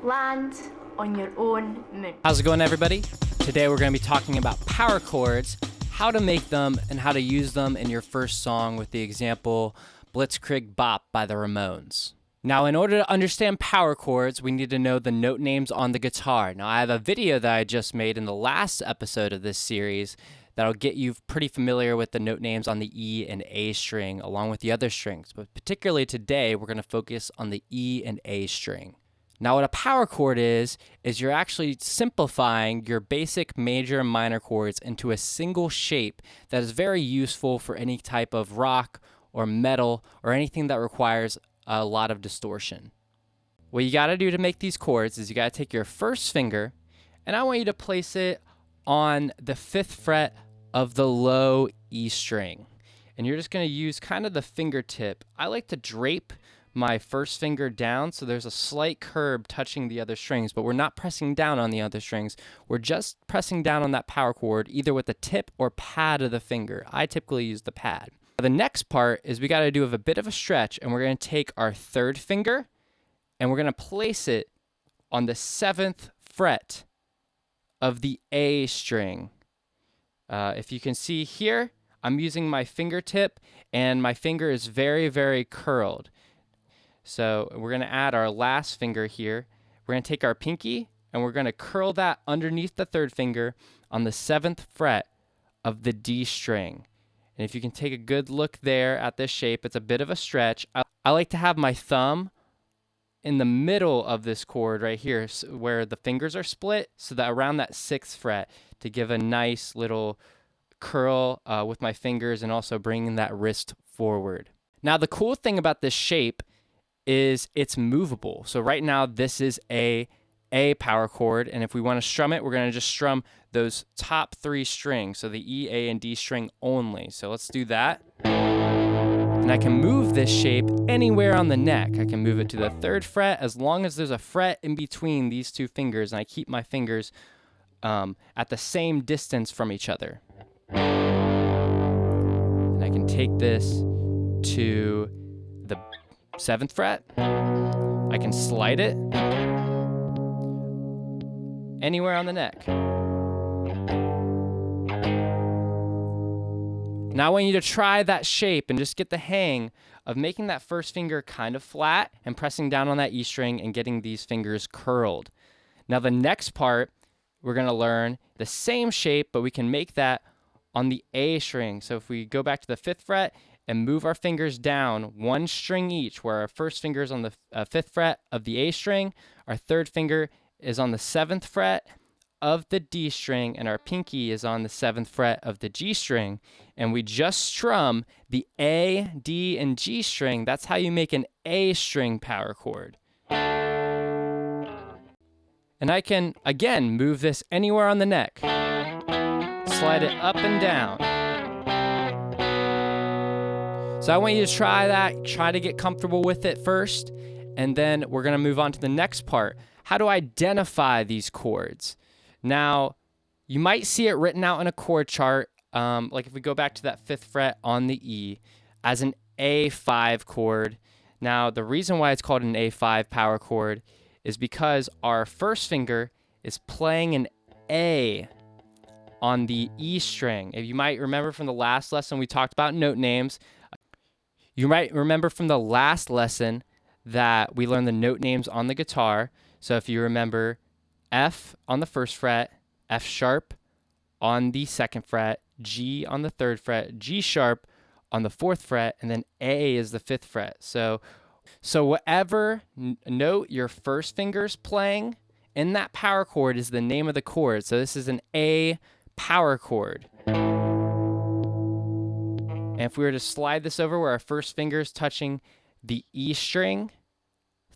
Land on your own moon. How's it going, everybody? Today we're going to be talking about power chords, how to make them, and how to use them in your first song with the example Blitzkrieg Bop by the Ramones. Now, in order to understand power chords, we need to know the note names on the guitar. Now, I have a video that I just made in the last episode of this series that'll get you pretty familiar with the note names on the E and A string along with the other strings. But particularly today, we're going to focus on the E and A string. Now, what a power chord is you're actually simplifying your basic major and minor chords into a single shape that is very useful for any type of rock or metal or anything that requires a lot of distortion. What you got to do to make these chords is you got to take your first finger, and I want you to place it on the 5th fret of the low E string. And you're just going to use kind of the fingertip. I like to drape my first finger down so there's a slight curb touching the other strings, but we're not pressing down on the other strings. We're just pressing down on that power chord either with the tip or pad of the finger. I typically use the pad. The next part is we got to do a bit of a stretch, and we're going to take our 3rd finger and we're going to place it on the 7th fret of the A string. If you can see here, I'm using my fingertip and my finger is very, very curled. So we're going to add our last finger here. We're going to take our pinky and we're going to curl that underneath the 3rd finger on the 7th fret of the D string. And if you can take a good look there at this shape, it's a bit of a stretch. I like to have my thumb in the middle of this chord right here where the fingers are split, so that around that 6th fret to give a nice little curl with my fingers and also bringing that wrist forward. Now, the cool thing about this shape is it's movable. So right now this is a power chord, and if we want to strum it, we're going to just strum those top 3 strings, so the E, A, and D string only. So let's do that. And I can move this shape anywhere on the neck. I can move it to the 3rd fret as long as there's a fret in between these 2 fingers, and I keep my fingers at the same distance from each other. And I can take this to the 7th fret. I can slide it anywhere on the neck. Now I want you to try that shape and just get the hang of making that first finger kind of flat and pressing down on that E string and getting these fingers curled. Now the next part, we're going to learn the same shape, but we can make that on the A string. So if we go back to the 5th fret and move our fingers down 1 string each, where our first finger is on the 5th fret of the A string, our 3rd finger is on the 7th fret of the D string, and our pinky is on the 7th fret of the G string, and we just strum the A, D, and G string. That's how you make an A string power chord. And I can, again, move this anywhere on the neck. Slide it up and down. So I want you to try that, try to get comfortable with it first, and then we're going to move on to the next part. How to identify these chords. Now, you might see it written out in a chord chart, like if we go back to that 5th fret on the E, as an A5 chord. Now, the reason why it's called an A5 power chord is because our first finger is playing an A on the E string. If you might remember from the last lesson, we talked about note names. You might remember from the last lesson that we learned the note names on the guitar. So if you remember, F on the 1st fret, F sharp on the 2nd fret, G on the 3rd fret, G sharp on the 4th fret, and then A is the 5th fret. So whatever note your first finger's playing in that power chord is the name of the chord. So this is an A power chord. And if we were to slide this over where our first finger is touching the E string,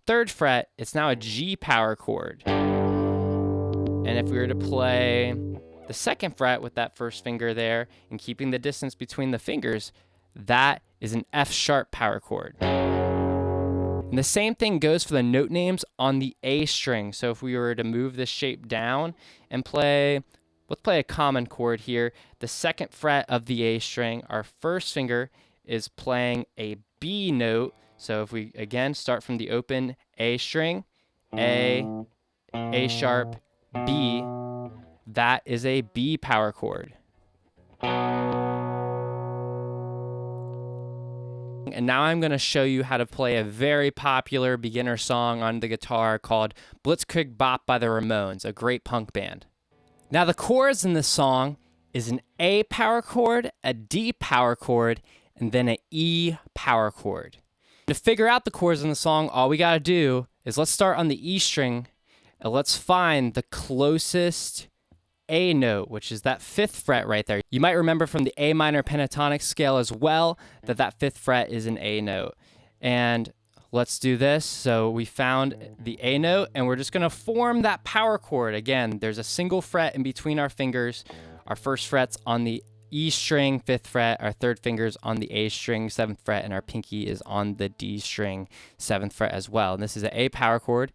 3rd fret, it's now a G power chord. And if we were to play the 2nd fret with that first finger there and keeping the distance between the fingers, that is an F sharp power chord. And the same thing goes for the note names on the A string. So if we were to move this shape down and play, let's play a common chord here, the 2nd fret of the A string, our first finger is playing a B note. So if we, again, start from the open A string, A, A sharp, B, that is a B power chord. And now I'm going to show you how to play a very popular beginner song on the guitar called Blitzkrieg Bop by the Ramones, a great punk band. Now the chords in this song is an A power chord, a D power chord, and then an E power chord. To figure out the chords in the song, all we got to do is let's start on the E string and let's find the closest A note, which is that 5th fret right there. You might remember from the A minor pentatonic scale as well that 5th fret is an A note. And let's do this. So we found the A note and we're just going to form that power chord. Again, there's a single fret in between our fingers. Our first fret's on the E string, 5th fret. Our third finger's on the A string, 7th fret, and our pinky is on the D string, 7th fret as well. And this is an A power chord.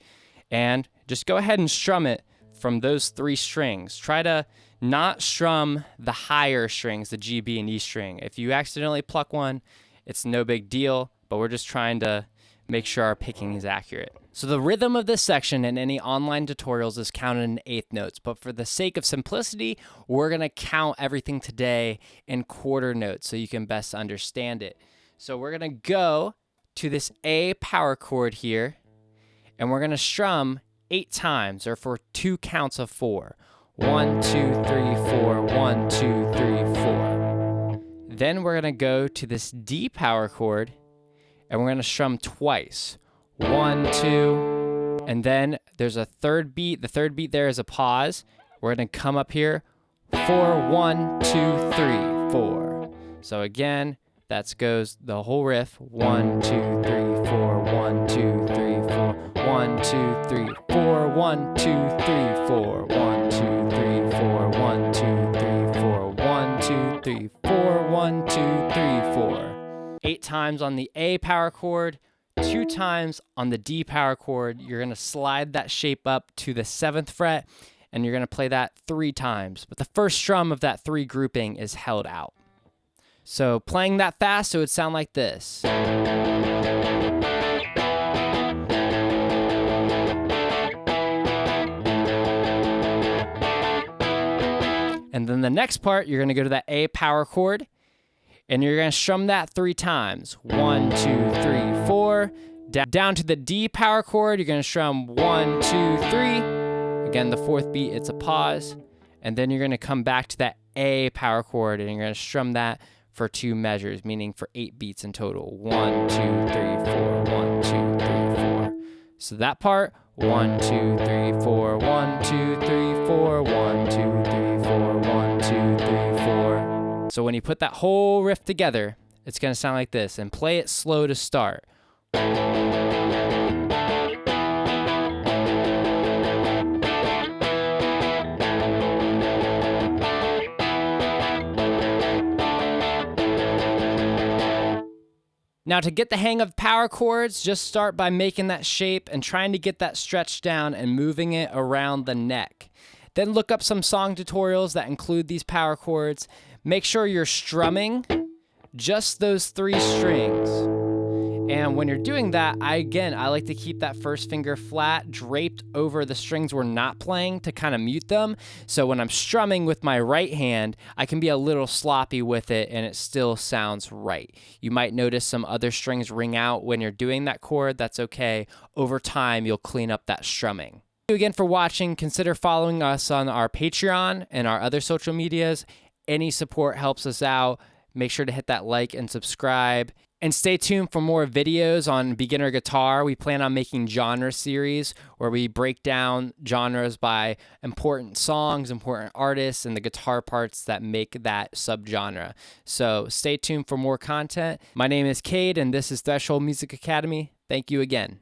And just go ahead and strum it from those 3 strings. Try to not strum the higher strings, the G, B, and E string. If you accidentally pluck one, it's no big deal, but we're just trying to make sure our picking is accurate. So the rhythm of this section in any online tutorials is counted in 1/8 notes, but for the sake of simplicity, we're gonna count everything today in 1/4 notes so you can best understand it. So we're gonna go to this A power chord here, and we're gonna strum 8 times, or for 2 counts of 4. 1, 2, 3, 4, 1, 2, 3, 4. Then we're gonna go to this D power chord, and we're gonna strum twice. 1, 2, and then there's a 3rd beat. The 3rd beat there is a pause. We're gonna come up here, 4, 1, 2, 3, 4. So again, that goes the whole riff. 1, 2, 3, 4, 1, 2, 3, 4, 1, 2, 3, 4, 1, 2, 3, 4, 1, 2, 3, 4, 1, 2, 3, 4, 1, 2, 3, 4, 1, 2, 3, 4. 8 times on the A power chord, 2 times on the D power chord. You're gonna slide that shape up to the 7th fret, and you're gonna play that 3 times. But the first strum of that 3 grouping is held out. So playing that fast, it would sound like this. And then the next part, you're gonna go to that A power chord, and you're gonna strum that 3 times. 1, 2, 3, 4. Down to the D power chord, you're gonna strum 1, 2, 3. Again, the 4th beat, it's a pause. And then you're gonna come back to that A power chord, and you're gonna strum that for 2 measures, meaning for 8 beats in total. 1, 2, 3, 4, 1, 2, 3, 4. So that part, 1, 2, 3, 4, 1, 2, 3, 4, 1, 2, 3, 4, 1, 2, 3, 4. So when you put that whole riff together, it's gonna sound like this, and play it slow to start. Now to get the hang of power chords, just start by making that shape and trying to get that stretch down and moving it around the neck. Then look up some song tutorials that include these power chords. Make sure you're strumming just those 3 strings. And when you're doing that, I like to keep that first finger flat, draped over the strings we're not playing to kind of mute them. So when I'm strumming with my right hand, I can be a little sloppy with it and it still sounds right. You might notice some other strings ring out when you're doing that chord. That's okay. Over time, you'll clean up that strumming. Thank you again for watching. Consider following us on our Patreon and our other social medias. Any support helps us out. Make sure to hit that like and subscribe. And stay tuned for more videos on beginner guitar. We plan on making genre series where we break down genres by important songs, important artists, and the guitar parts that make that subgenre. So stay tuned for more content. My name is Cade, and this is Threshold Music Academy. Thank you again.